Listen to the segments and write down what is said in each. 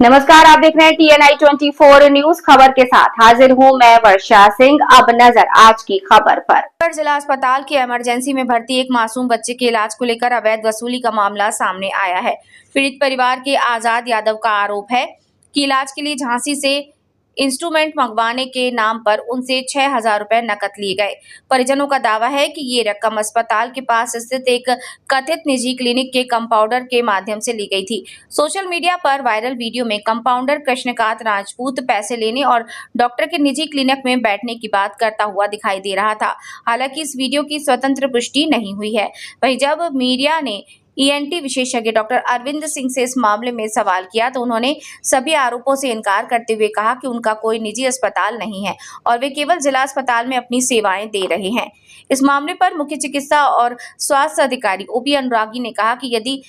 नमस्कार, आप देख रहे हैं TNI 24 न्यूज। खबर के साथ हाजिर हूं मैं वर्षा सिंह। अब नजर आज की खबर पर। जिला अस्पताल की इमरजेंसी में भर्ती एक मासूम बच्चे के इलाज को लेकर अवैध वसूली का मामला सामने आया है। पीड़ित परिवार के आजाद यादव का आरोप है कि इलाज के लिए झांसी से इंस्ट्रूमेंट मंगवाने के नाम पर उनसे 6,000 रुपए नकद लिए गए। परिजनों का दावा है कि ये रकम अस्पताल के पास स्थित एक कथित निजी क्लिनिक के कंपाउंडर के माध्यम से ली गई थी। सोशल मीडिया पर वायरल वीडियो में कंपाउंडर कृष्णकांत राजपूत पैसे लेने और डॉक्टर के निजी क्लिनिक में बैठने की बात करता हुआ दिखाई दे रहा था। हालांकि इस वीडियो की स्वतंत्र पुष्टि नहीं हुई है। वहीं जब मीडिया ने ENT विशेषज्ञ डॉक्टर अरविंद सिंह से इस मामले में सवाल किया तो उन्होंने सभी आरोपों से इनकार करते हुए कहा कि उनका कोई निजी अस्पताल नहीं है और वे केवल जिला अस्पताल में अपनी सेवाएं दे रहे हैं। इस मामले पर मुख्य चिकित्सा और स्वास्थ्य अधिकारी OP अनुरागी ने कहा कि यदि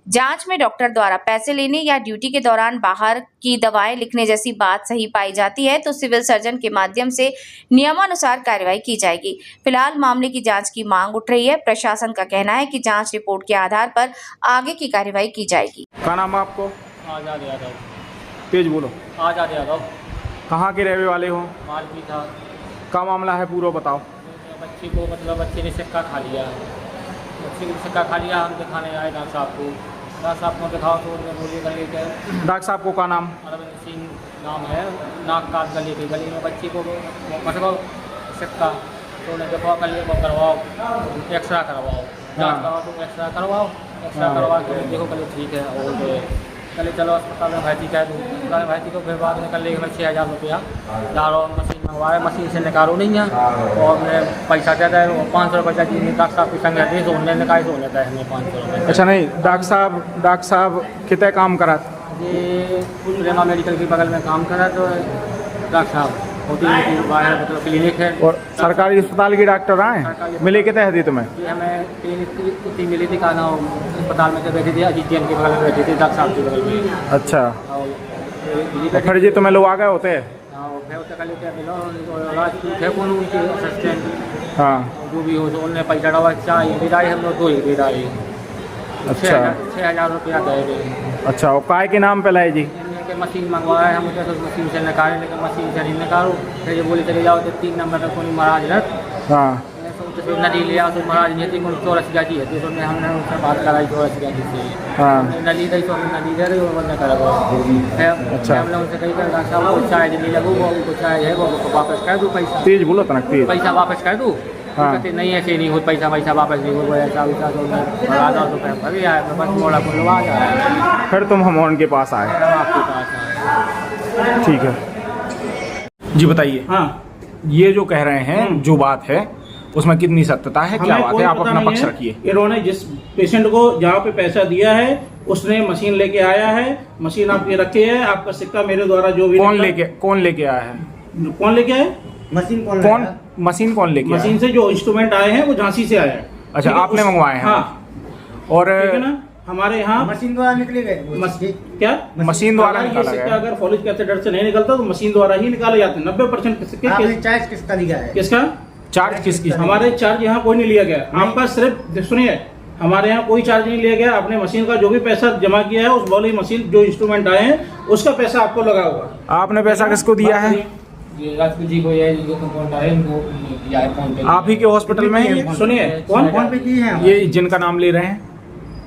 जांच में डॉक्टर द्वारा पैसे लेने या ड्यूटी के दौरान बाहर की दवाएं लिखने जैसी बात सही पाई जाती है तो सिविल सर्जन के माध्यम से नियमानुसार कार्रवाई की जाएगी। फिलहाल मामले की जांच की मांग उठ रही है। प्रशासन का कहना है कि जांच रिपोर्ट के आधार पर आगे की कार्रवाई की जाएगी। क्या नाम है आपको? आजाद यादव। तेज बोलो। आजाद यादव। कहाँ के रहने वाले हो? मालवी था। क्या मामला है पूरा बताओ। बच्ची को बच्चे ने सिक्का खा लिया। बच्चे ने सिक्का खा लिया, हम दिखाने आए डॉक्टर साहब को। डॉक्टर साहब को दिखाओ तो बोलिए गले के। डॉक्टर साहब को क्या नाम? अरविंद सिंह नाम है। नाक काट गले के गले में बच्ची को मतलब सिक्का तो उन्हें दिखाओ, गले को करवाओ, एक्सरा करवाओ, जाँच करवाओ तो एक्सरा करवाओ, एक्सरा करवा के देखो गले ठीक है। और कल चलो अस्पताल में भर्ती कर दूँ। अस्पताल में भर्ती को फिर बाद में कल लेके मैं 6,000 रुपया डालो, मशीन मंगवाए, मशीन से निकालो नहीं है और मैं पैसा देता है 500 रुपये चाहिए। डॉक्टर साहब की संग रहती है तो उन्होंने निकाल तो लेता है हमें 500 रुपये। अच्छा नहीं, डॉक्टर साहब कितने काम करा? ये प्रेमा मेडिकल के बगल में काम करा तो डॉक्टर साहब होती है बाहर मतलब क्लिनिक है। और सरकारी अस्पताल के डॉक्टर आए मिले के तहत तुम्हें? ये हमें क्लिनिक कुत्ती मिली थी, कहना अस्पताल में जो बैठी थी अजीत के बगल में बैठी थी डॉक्टर साहब के बगल में। अच्छा, और फिर जी तुम्हें लोग आ गए होते हैं? हाँ, जो भी हो तो उन्होंने पैसा डाला, चाय बिदाई हम लोग 2 ही बिदाई। अच्छा 6,000 रुपया गए। अच्छा, और काय के नाम पे लाए जी? मशीन मंगवाया हम तो मशीन से निकाले, लेकिन मशीन से नहीं निकालो। फिर ये बोले चले जाओ तो 3 नंबर का कोई महाराज है। हाँ, तो नदी लिया तो महाराज नहीं थी, कोई चौरस गाजी है तो हमने उनसे बात कराई चौरस गाजी से। हाँ, नदी दी तो हमने नदी दे रही वो बंद करा। अच्छा, हमने उनसे कही कर डॉक्टर साहब को चाय नहीं लगू, वो चाय है वो वापस कर दूँ पैसा। तेज बोलो तना, तेज। पैसा वापस कर दूँ? हाँ, नहीं ऐसे नहीं हो, पैसा वापस नहीं हो, ऐसा वैसा तो भगा दो तो फिर आया बस मोड़ा को आ जाए। फिर तुम हम उनके पास आए? आपके पास आए। ठीक है जी, बताइए। हाँ, ये जो कह रहे हैं जो बात है उसमें कितनी सत्यता है, क्या बात है? आप अपना पक्ष रखिए। इन्होंने जिस पेशेंट को जहाँ पे पैसा दिया है उसने मशीन लेके आया है, मशीन आपके रखे है, आपका सिक्का मेरे द्वारा जो भी कौन लेके आया है? कौन लेके आया? मशीन कौन लेके आया? मशीन से जो इंस्ट्रूमेंट आए हैं वो झांसी से आया है। अच्छा, आपने मंगवाए हैं? हाँ, और ठीक है ना, हमारे यहाँ मशीन द्वारा निकले गए। क्या मशीन द्वारा ये निकाला सिक्का गया? अगर फॉलिक कैथेटर से नहीं निकलता तो मशीन द्वारा ही निकाले जाते हैं। 90% सिक्के आपने चार्ज किसका लिया है? किसका चार्ज किसकी? हमारे चार्ज यहाँ कोई नहीं लिया गया। आपका सिर्फ सुनिए, हमारे यहाँ कोई चार्ज नहीं लिया गया। आपने मशीन का जो भी पैसा जमा किया है उस वाली मशीन जो इंस्ट्रूमेंट आए हैं उसका पैसा आपको लगा होगा। आपने पैसा किसको दिया है? जी को ये जो कंपाउंड है इनको दिया है फोन पे। आप ही के हॉस्पिटल में है? सुनिए, कौन पे की है? ये जिनका नाम ले रहे हैं,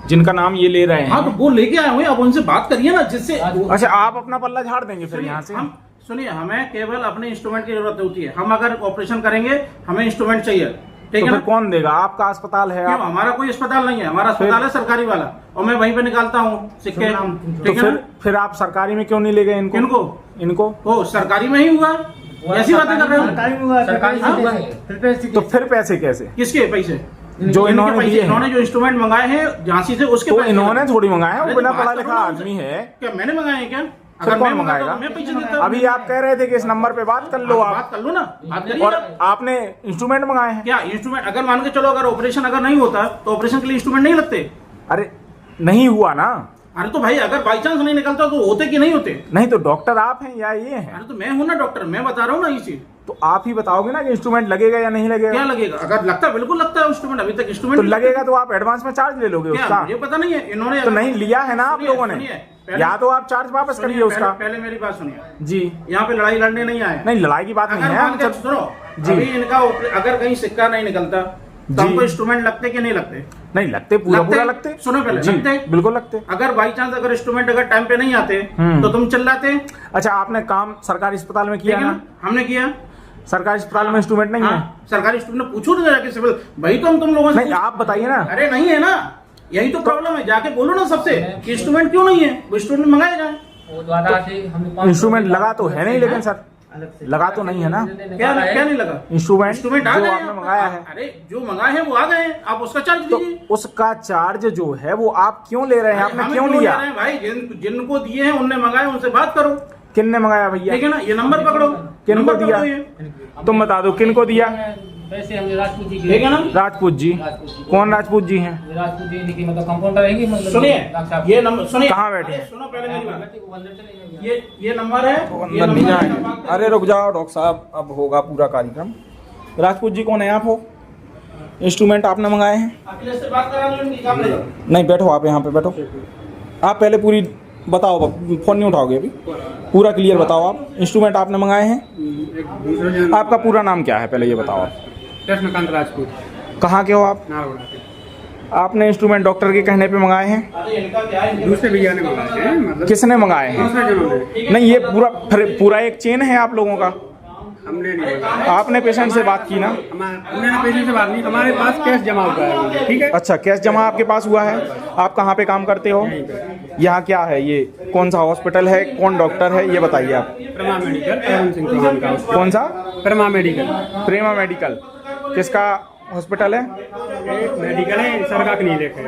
जिनका नाम ये ले रहे हैं? हाँ, तो वो लेके आए हुए, आप उनसे बात करिए ना, जिससे अच्छा, आप अपना पल्ला झाड़ देंगे फिर यहाँ से? हम सुनिए, हमें केवल अपने इंस्ट्रूमेंट की जरूरत होती है। हम अगर ऑपरेशन करेंगे हमें इंस्ट्रूमेंट चाहिए, ठीक तो है फिर ना? कौन देगा? आपका अस्पताल है? क्यों? हमारा कोई अस्पताल नहीं है, हमारा अस्पताल है सरकारी वाला और मैं वहीं पे निकालता हूँ सिक्के। तो ठीक है ना? फिर आप सरकारी में क्यों नहीं ले गए इनको? ओ, सरकारी में ही हुआ, ऐसी बातें कर रहे हो? सरकारी हाँ? तो फिर पैसे कैसे? किसके पैसे? जो इन्होंने दिए हैं। इन्होंने जो इंस्ट्रूमेंट मंगाए हैं झांसी से उसके तो पैसे। इन्होंने थोड़ी मंगाए हैं, वो अरे बिना तो बात पढ़ा करो लिखा ना उनसे। आदमी है। क्या मैंने मंगाए हैं क्या? फिर अगर कौन मैं मंगाता मंगाएगा? तो मैं पैसे देता। अभी आप कह रहे थे कि इस नंबर पे बात कर लो, बात आप कर लो ना, बात करिए और ना। आपने इंस्ट्रूमेंट मंगाए हैं? क्या इंस्ट्रूमेंट? अगर मान के चलो अगर ऑपरेशन अगर नहीं होता तो ऑपरेशन के लिए इंस्ट्रूमेंट नहीं लगते? अरे नहीं हुआ ना? अरे तो भाई अगर बाई चांस नहीं निकलता तो होते कि नहीं होते? नहीं तो डॉक्टर आप हैं या ये हैं? अरे तो मैं हूं ना डॉक्टर, मैं बता रहा हूँ ना ये चीज। तो आप ही बताओगे ना कि इंस्ट्रूमेंट लगेगा या नहीं लगेगा? क्या लगेगा? अगर लगता है बिल्कुल लगता है इंस्ट्रूमेंट, अभी तक इंस्ट्रूमेंट तो लगेगा तो आप एडवांस में चार्ज ले लोगे उसका? मुझे पता नहीं है, इन्होंने तो नहीं लिया है ना आप लोगों ने? सुनिए, या तो आप चार्ज वापस करिए उसका। पहले मेरी बात सुनिए जी, यहाँ पे लड़ाई लड़ने नहीं आए। नहीं लड़ाई की बात नहीं अगर है। मान के सुनो, जी। अभी इनका अगर कहीं सिक्का नहीं निकलता तो हमको इंस्ट्रूमेंट लगते कि नहीं लगते? नहीं लगते, पूरा लगते। सुनो पहले, जी, लगते बिल्कुल लगते। अगर बाई चांस अगर इंस्ट्रूमेंट अगर टाइम पे नहीं आते तो तुम चिल्लाते। अच्छा, आपने काम सरकारी अस्पताल में किया ना? हमने किया। सरकारी अस्पताल में इंस्ट्रूमेंट नहीं है? सरकारी इंस्ट्रूमेंट पूछो ना जाके सिविल, भाई तो हम तुम लोगों से नहीं, आप बताइए ना। अरे नहीं है ना, यही तो प्रॉब्लम है। जाके बोलो ना सबसे कि इंस्ट्रूमेंट क्यों नहीं है, वो इंस्ट्रूमेंट मंगाए जाए। इंस्ट्रूमेंट लगा तो है नहीं, लेकिन सर लगा तो नहीं है ना? क्या नहीं लगा? इंस्ट्रूमेंट आ जो गए आपने मंगाया है। अरे जो मंगाए हैं वो आ गए हैं, आप उसका चार्ज तो दीजिए। उसका चार्ज जो है वो आप क्यों ले रहे हैं? आपने हमें क्यों ले लिया? रहे हैं भाई? जिनको दिए हैं उनने मंगाए, उनसे बात करो। किनने मंगाया भैया? ठीक है ना, ये नंबर पकड़ो। किनको नंबर दिया? पकड़ो ये। तुम बता दो किनको दिया? वैसे हमने राजपूत जी ठीक है ना? राजपूत जी। कौन राजपूत जी हैं? राजपूत जी लिखी, मतलब कंपाउंडर रहेंगी, मतलब सुनिए, ये नंबर सुनिए। कहाँ बैठे हैं? सुनो पहले मेरी बात। ये नंबर है, ये अंदर नहीं नंबर जाए। है। अरे रुक जाओ डॉक्टर साहब, अब होगा पूरा कार्यक्रम। राजपूत जी कौन है आप? हो इंस्ट्रूमेंट आपने मंगाए हैं? अखिलेश से बात करा लो, इनकी काम ले जाओ। नहीं, बैठो आप यहाँ पे बैठो। आप पहले पूरी बताओ, फोन नहीं उठाओगे अभी, पूरा क्लियर बताओ। आप इंस्ट्रूमेंट आपने मंगाए हैं? आपका पूरा नाम क्या है पहले ये बताओ आप। कृष्णकांत राजपूत। कहाँ के हो आप? आपने इंस्ट्रूमेंट डॉक्टर के कहने पे मंगाए हैं? अरे इनका क्या है? दूसरे भैया ने मंगाए हैं, मतलब किसने मंगाए हैं? नहीं, ये पूरा एक चेन है आप लोगों का। हमने नहीं, आपने पेशेंट से बात की ना? हमने पेशेंट से बात नहीं, हमारे पास कैश जमा हुआ है। ठीक है, अच्छा, कैश जमा आपके पास हुआ है। आप कहाँ पे काम करते हो? यहाँ क्या है, ये कौन सा हॉस्पिटल है, कौन डॉक्टर है, ये बताइए आप। प्रमा मेडिकल, अरुण सिंह चौहान का। कौन सा? प्रमा मेडिकल। प्रेमा मेडिकल किसका हॉस्पिटल है? मेडिकल है, सरकार की नहीं लेके।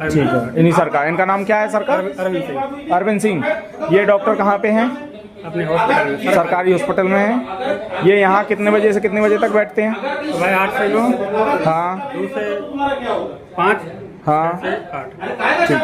ठीक है, इन्हीं सरकार। इनका नाम क्या है सरकार? अरविंद सिंह। अरविंद सिंह। ये डॉक्टर कहाँ पे हैं? अपने हॉस्पिटल में, सरकारी हॉस्पिटल में है। ये यहाँ कितने बजे से कितने बजे तक बैठते हैं? भाई 8 से 9। हाँ, 2 से 5। हाँ, 8। ठीक।